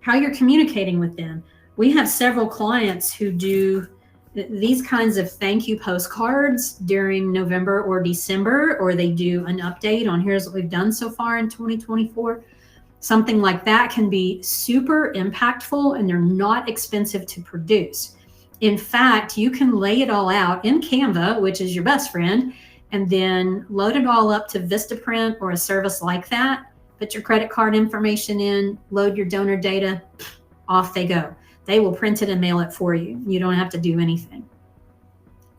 communicating with them. We have several clients who do these kinds of thank you postcards during November or December, or they do an update on here's what we've done so far in 2024. Something like that can be super impactful, and they're not expensive to produce. In fact, you can lay it all out in Canva, which is your best friend, and then load it all up to Vistaprint or a service like that. Put your credit card information in, load your donor data, off they go. They will print it and mail it for you. You don't have to do anything.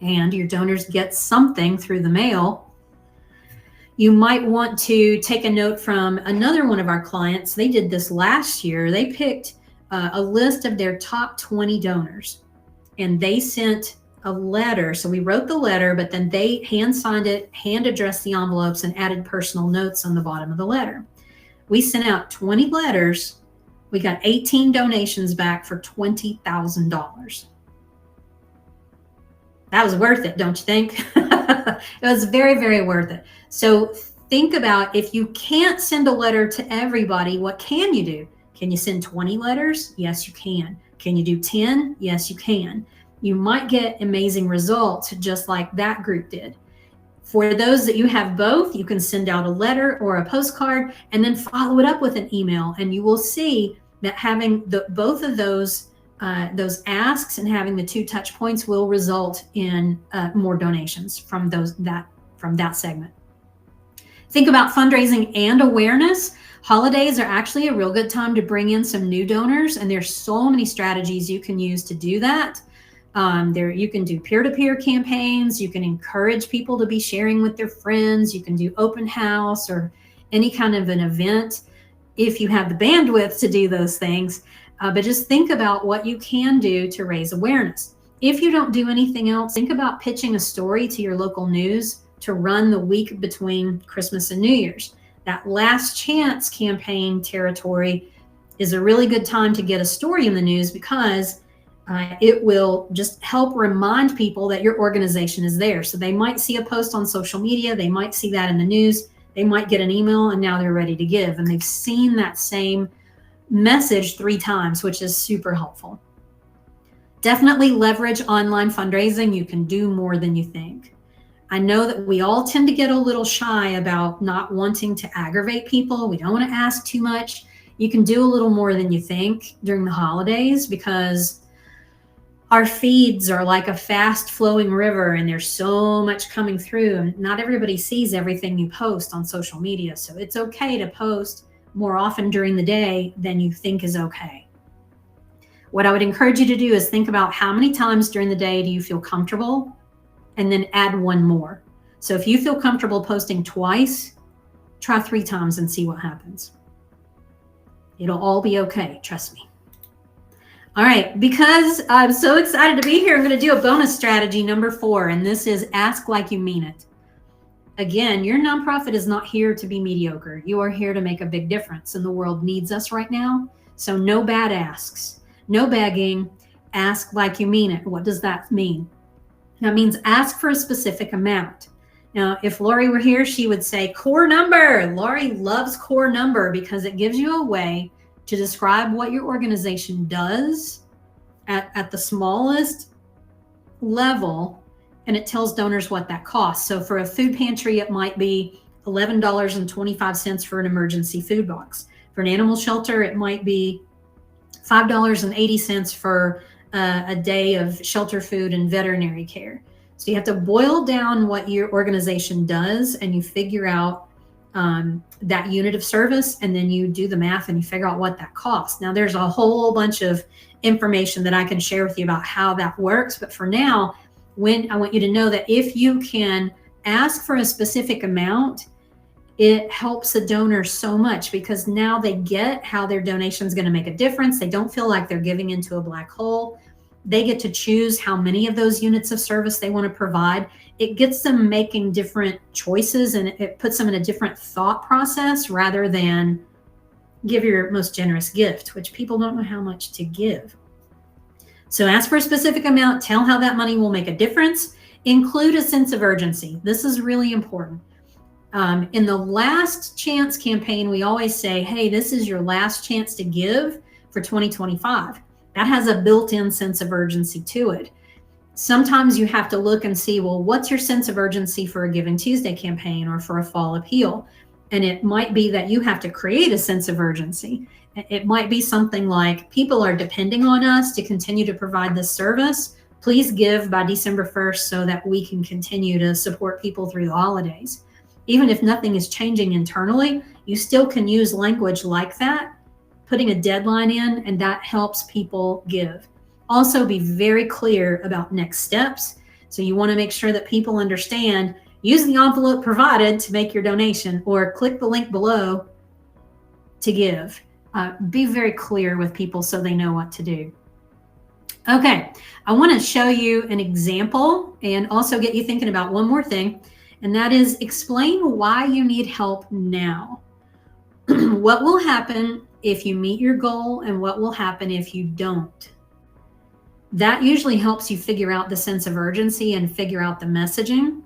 And your donors get something through the mail. You might want to take a note from another one of our clients. They did this last year. They picked a list of their top 20 donors, and they sent a letter. So we wrote the letter, but then they hand signed it, hand addressed the envelopes, and added personal notes on the bottom of the letter. We sent out 20 letters. We got 18 donations back for $20,000. That was worth it, don't you think? It was very, very worth it. So think about, if you can't send a letter to everybody, what can you do? Can you send 20 letters? Yes, you can. Can you do 10? Yes, you can. You might get amazing results just like that group did. For those that you have both, you can send out a letter or a postcard and then follow it up with an email, and you will see that having both of those asks and having the 2 touch points will result in more donations from that segment. Think about fundraising and awareness. Holidays are actually a real good time to bring in some new donors, and there's so many strategies you can use to do that. You can do peer-to-peer campaigns. You can encourage people to be sharing with their friends. You can do open house or any kind of an event if you have the bandwidth to do those things. But just think about what you can do to raise awareness. If you don't do anything else, think about pitching a story to your local news to run the week between Christmas and New Year's. That last chance campaign territory is a really good time to get a story in the news, because it will just help remind people that your organization is there. So they might see a post on social media, they might see that in the news, they might get an email, and now they're ready to give. And they've seen that same message 3 times, which is super helpful. Definitely leverage online fundraising. You can do more than you think. I know that we all tend to get a little shy about not wanting to aggravate people. We don't want to ask too much. You can do a little more than you think during the holidays, because our feeds are like a fast flowing river, and there's so much coming through, and not everybody sees everything you post on social media. So it's okay to post more often during the day than you think is okay. What I would encourage you to do is think about how many times during the day do you feel comfortable, and then add 1 more. So if you feel comfortable posting twice, try 3 times and see what happens. It'll all be okay, trust me. All right, because I'm so excited to be here, I'm going to do a bonus strategy number 4, and this is ask like you mean it. Again, your nonprofit is not here to be mediocre. You are here to make a big difference, and the world needs us right now. So no bad asks, no begging, ask like you mean it. What does that mean? That means ask for a specific amount. Now, if Lori were here, she would say core number. Lori loves core number because it gives you a way to describe what your organization does at the smallest level, and it tells donors what that costs. So for a food pantry, it might be $11.25 for an emergency food box. For an animal shelter, it might be $5.80 for a day of shelter food and veterinary care. So you have to boil down what your organization does, and you figure out that unit of service, and then you do the math and you figure out what that costs. Now, there's a whole bunch of information that I can share with you about how that works. But for now, I want you to know that if you can ask for a specific amount, it helps the donor so much, because now they get how their donation is going to make a difference. They don't feel like they're giving into a black hole. They get to choose how many of those units of service they want to provide. It gets them making different choices, and it puts them in a different thought process rather than give your most generous gift, which people don't know how much to give. So ask for a specific amount, tell how that money will make a difference, include a sense of urgency. This is really important. In the last chance campaign, we always say, hey, this is your last chance to give for 2025. That has a built-in sense of urgency to it. Sometimes you have to look and see, well, what's your sense of urgency for a Giving Tuesday campaign or for a fall appeal? And it might be that you have to create a sense of urgency. It might be something like, people are depending on us to continue to provide this service. Please give by December 1st so that we can continue to support people through the holidays. Even if nothing is changing internally, you still can use language like that, putting a deadline in, and that helps people give. Also, be very clear about next steps. So you want to make sure that people understand, use the envelope provided to make your donation, or click the link below to give. Be very clear with people so they know what to do. Okay, I want to show you an example and also get you thinking about one more thing, and that is explain why you need help now. What will happen if you meet your goal, and what will happen if you don't? That usually helps you figure out the sense of urgency and figure out the messaging.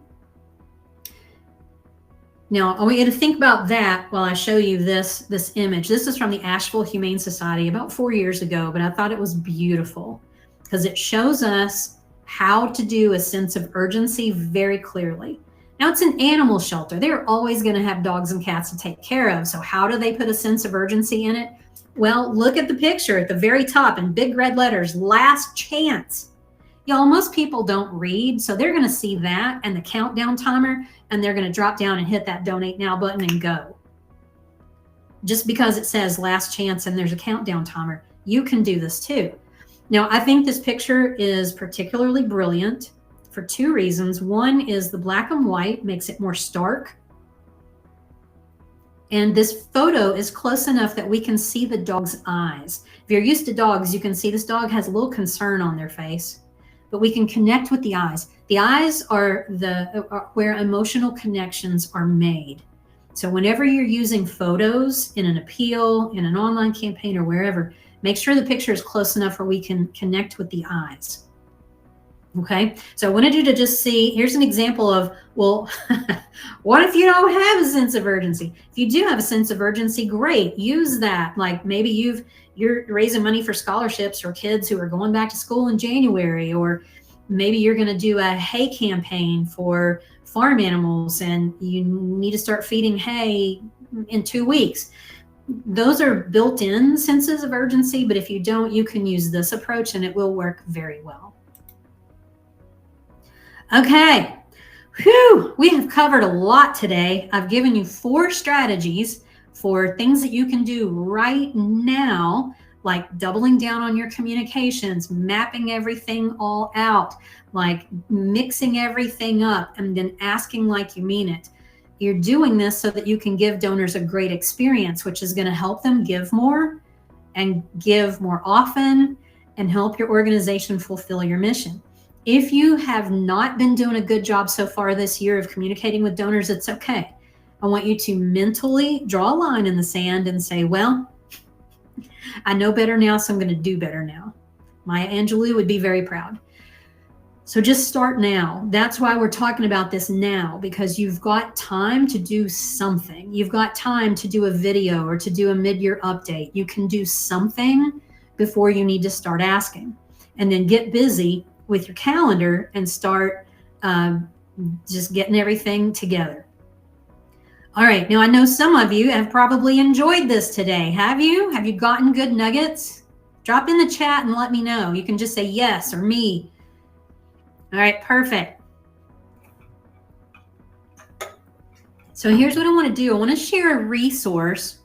Now, I want you to think about that while I show you this image. This is from the Asheville Humane Society about 4 years ago, but I thought it was beautiful because it shows us how to do a sense of urgency very clearly. Now, it's an animal shelter. They're always going to have dogs and cats to take care of. So how do they put a sense of urgency in it? Well, look at the picture at the very top in big red letters, last chance. Y'all, most people don't read, so they're going to see that and the countdown timer, and they're going to drop down and hit that donate now button and go. Just because it says last chance and there's a countdown timer, you can do this too. Now, I think this picture is particularly brilliant for two reasons. One is the black and white makes it more stark. And this photo is close enough that we can see the dog's eyes. If you're used to dogs, you can see this dog has a little concern on their face, but we can connect with the eyes. The eyes are where emotional connections are made. So whenever you're using photos in an appeal, in an online campaign, or wherever, make sure the picture is close enough where we can connect with the eyes. Okay, so I wanted you to just see, here's an example of, well, what if you don't have a sense of urgency? If you do have a sense of urgency, great, use that. Like maybe you're raising money for scholarships for kids who are going back to school in January, or maybe you're going to do a hay campaign for farm animals and you need to start feeding hay in 2 weeks. Those are built-in senses of urgency, but if you don't, you can use this approach and it will work very well. Okay, whew, we have covered a lot today. I've given you 4 strategies for things that you can do right now, like doubling down on your communications, mapping everything all out, like mixing everything up, and then asking like you mean it. You're doing this so that you can give donors a great experience, which is going to help them give more and give more often and help your organization fulfill your mission. If you have not been doing a good job so far this year of communicating with donors, it's okay. I want you to mentally draw a line in the sand and say, well, I know better now, so I'm going to do better now. Maya Angelou would be very proud. So just start now. That's why we're talking about this now, because you've got time to do something. You've got time to do a video or to do a mid-year update. You can do something before you need to start asking. And then get busy with your calendar and start just getting everything together. All right, now I know some of you have probably enjoyed this today. Have you? Have you gotten good nuggets? Drop in the chat and let me know. You can just say yes or me. All right, perfect. So here's what I want to do. I want to share a resource.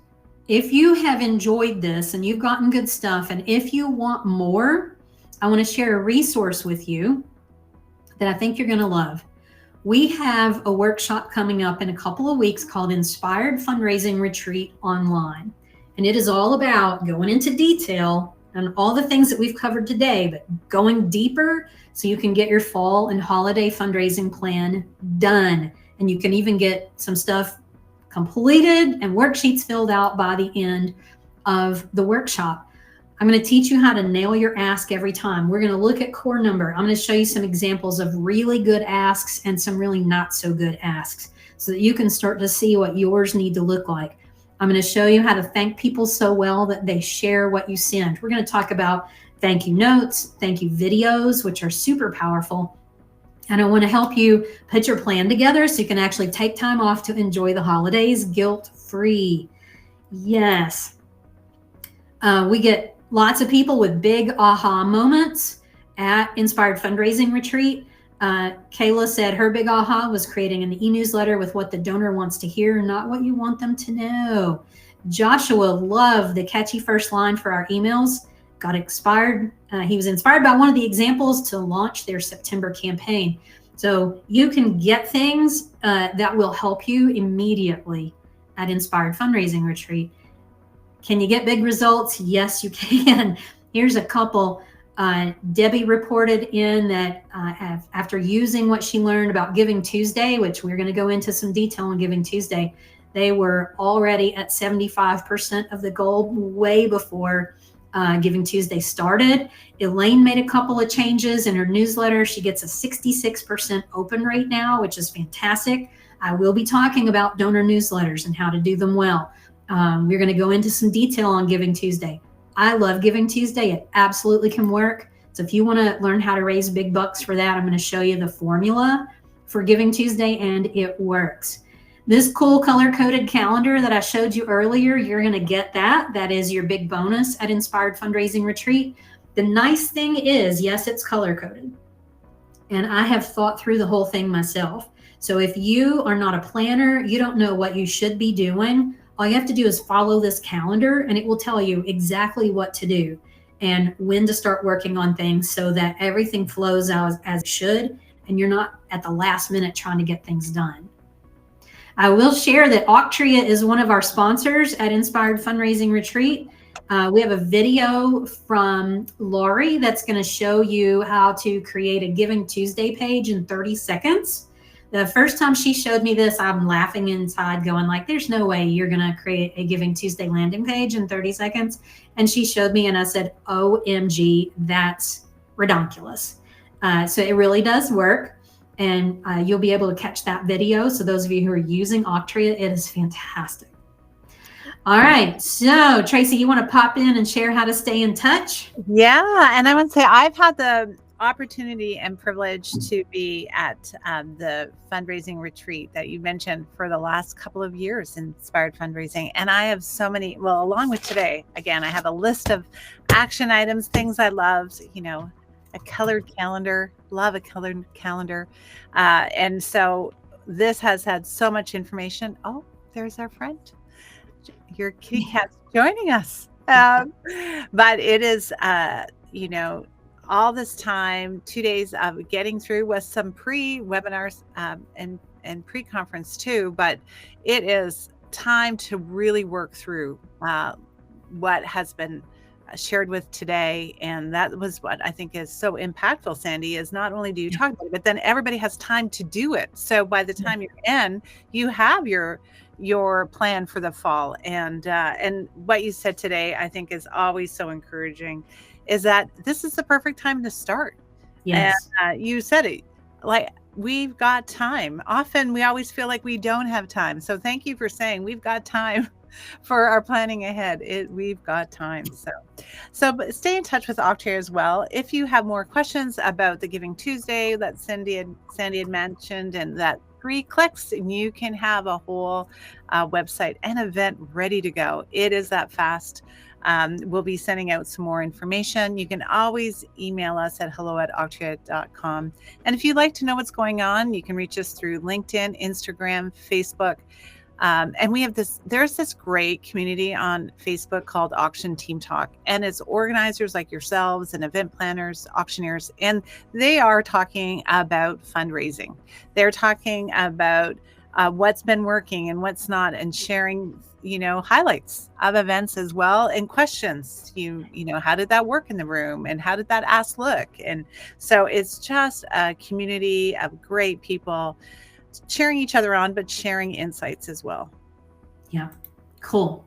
If you have enjoyed this and you've gotten good stuff, and if you want more, I want to share a resource with you that I think you're going to love. We have a workshop coming up in a couple of weeks called Inspired Fundraising Retreat Online. And it is all about going into detail on all the things that we've covered today, but going deeper so you can get your fall and holiday fundraising plan done. And you can even get some stuff completed and worksheets filled out by the end of the workshop. I'm going to teach you how to nail your ask every time. We're going to look at core number. I'm going to show you some examples of really good asks and some really not so good asks so that you can start to see what yours need to look like. I'm going to show you how to thank people so well that they share what you send. We're going to talk about thank you notes, thank you videos, which are super powerful. And I want to help you put your plan together so you can actually take time off to enjoy the holidays guilt-free. Yes. We get lots of people with big aha moments at Inspired Fundraising Retreat. Kayla said her big aha was creating an e-newsletter with what the donor wants to hear, not what you want them to know. Joshua loved the catchy first line for our emails. Got inspired. He was inspired by one of the examples to launch their September campaign. So you can get things that will help you immediately at Inspired Fundraising Retreat. Can you get big results? Yes, you can. Here's a couple. Debbie reported in that after using what she learned about Giving Tuesday, which we're going to go into some detail on Giving Tuesday, they were already at 75% of the goal way before Giving Tuesday started. Elaine made a couple of changes in her newsletter. She gets a 66% open rate now, which is fantastic. I will be talking about donor newsletters and how to do them well. We're going to go into some detail on Giving Tuesday. I love Giving Tuesday. It absolutely can work. So if you want to learn how to raise big bucks for that, I'm going to show you the formula for Giving Tuesday, and it works. This cool color-coded calendar that I showed you earlier, you're going to get that. That is your big bonus at Inspired Fundraising Retreat. The nice thing is, yes, it's color-coded. And I have thought through the whole thing myself. So if you are not a planner, you don't know what you should be doing, all you have to do is follow this calendar and it will tell you exactly what to do and when to start working on things so that everything flows out as it should and you're not at the last minute trying to get things done. I will share that Auctria is one of our sponsors at Inspired Fundraising Retreat. We have a video from Lori that's going to show you how to create a Giving Tuesday page in 30 seconds. The first time she showed me this, I'm laughing inside going like, there's no way you're going to create a Giving Tuesday landing page in 30 seconds. And she showed me and I said, OMG, that's redonkulous. So it really does work. And you'll be able to catch that video. So those of you who are using Auctria, it is fantastic. All right. So Tracy, you want to pop in and share how to stay in touch? Yeah. And I want to say I've had the opportunity and privilege to be at the fundraising retreat that you mentioned for the last couple of years, Inspired Fundraising. And I have so many, well, along with today, again, I have a list of action items, things I loved, a colored calendar, love a colored calendar. And so this has had so much information. Oh, there's our friend. Your kitty cat's joining us. But it is, all this time, 2 days of getting through with some pre-webinars and pre-conference too, but it is time to really work through what has been shared with today. And that was what I think is so impactful, Sandy, is not only do you talk about it, but then everybody has time to do it. So by the time you're in, you have your plan for the fall. And what you said today, I think is always so encouraging, is that this is the perfect time to start. Yes. And you said it, like, we've got time. Often we always feel like we don't have time. So thank you for saying we've got time for our planning ahead. We've got time. So but stay in touch with Auctria as well. If you have more questions about the Giving Tuesday that Sandy had mentioned, and that 3 clicks and you can have a whole website and event ready to go. It is that fast. We'll be sending out some more information. You can always email us at hello@auctria.com. And if you'd like to know what's going on, you can reach us through LinkedIn, Instagram, Facebook. And there's this great community on Facebook called Auction Team Talk, and it's organizers like yourselves and event planners, auctioneers, and they are talking about fundraising. They're talking about what's been working and what's not, and sharing, highlights of events as well, and questions. How did that work in the room, and how did that ask look? And so it's just a community of great people cheering each other on, but sharing insights as well. Yeah, cool.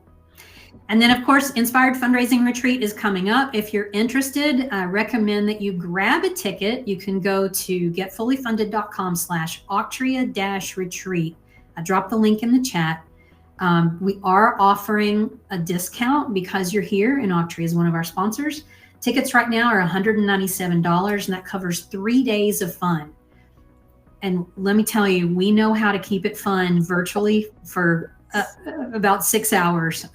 And then, of course, Inspired Fundraising Retreat is coming up. If you're interested, I recommend that you grab a ticket. You can go to getfullyfunded.com/Auctria-retreat. I dropped the link in the chat. We are offering a discount because you're here, and Auctria is one of our sponsors. Tickets right now are $197, and that covers 3 days of fun. And let me tell you, we know how to keep it fun virtually for about 6 hours.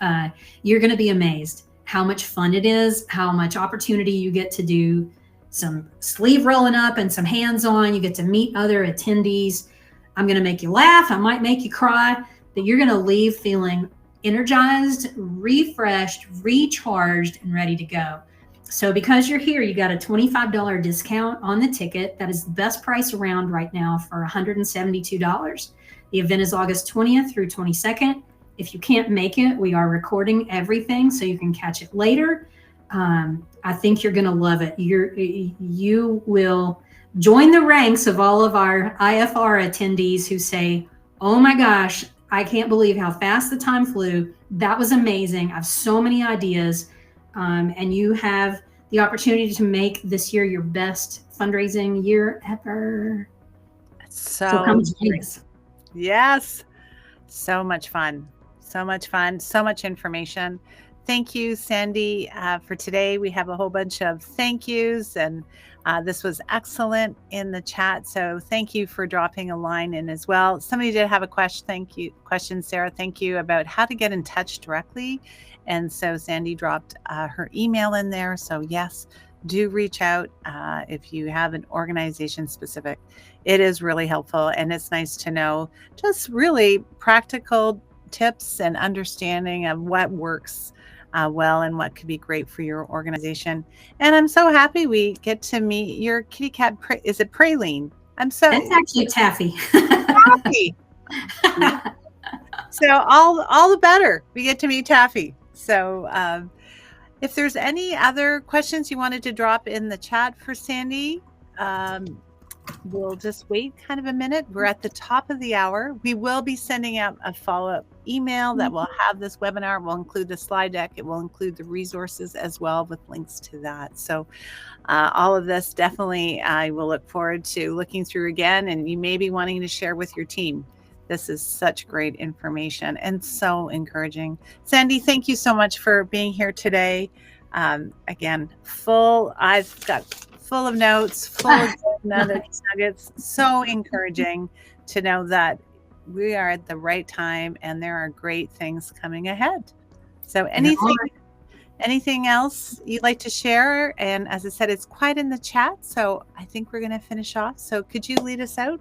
You're going to be amazed how much fun it is, how much opportunity you get to do some sleeve rolling up and some hands-on. You get to meet other attendees. I'm going to make you laugh. I might make you cry, but you're going to leave feeling energized, refreshed, recharged, and ready to go. So because you're here, you got a $25 discount on the ticket. That is the best price around right now for $172. The event is August 20th through 22nd. If you can't make it, we are recording everything so you can catch it later. I think you're going to love it. You will join the ranks of all of our IFR attendees who say, oh my gosh, I can't believe how fast the time flew. That was amazing. I have so many ideas. And you have the opportunity to make this year your best fundraising year ever. So come join us. Yes. So much fun. So much fun. So much information. Thank you, Sandy, for today. We have a whole bunch of thank yous, and this was excellent in the chat. So thank you for dropping a line in as well. Somebody did have a question, Sarah. Thank you, about how to get in touch directly. And so Sandy dropped her email in there. So yes, do reach out if you have an organization specific. It is really helpful, and it's nice to know just really practical tips and understanding of what works well and what could be great for your organization. And I'm so happy we get to meet your kitty cat. Is it Praline? That's actually Taffy. Taffy. So all the better. We get to meet Taffy. So if there's any other questions you wanted to drop in the chat for Sandy, we'll just wait kind of a minute. We're at the top of the hour. We will be sending out a follow-up email that will have this webinar. It will include the slide deck. It will include the resources as well, with links to that. So all of this, definitely I will look forward to looking through again, and you may be wanting to share with your team. This is such great information and so encouraging. Sandy, thank you so much for being here today. Again, I've got full of notes, full of nuggets. So encouraging to know that we are at the right time and there are great things coming ahead. So anything else you'd like to share? And as I said, it's quiet in the chat, so I think we're going to finish off. So could you lead us out?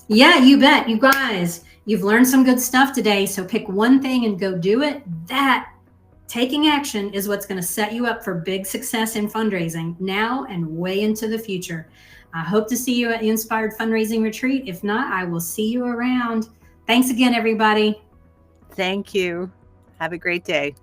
Yeah, you bet. You guys, you've learned some good stuff today. So pick one thing and go do it. That taking action is what's going to set you up for big success in fundraising now and way into the future. I hope to see you at the Inspired Fundraising Retreat. If not, I will see you around. Thanks again, everybody. Thank you. Have a great day.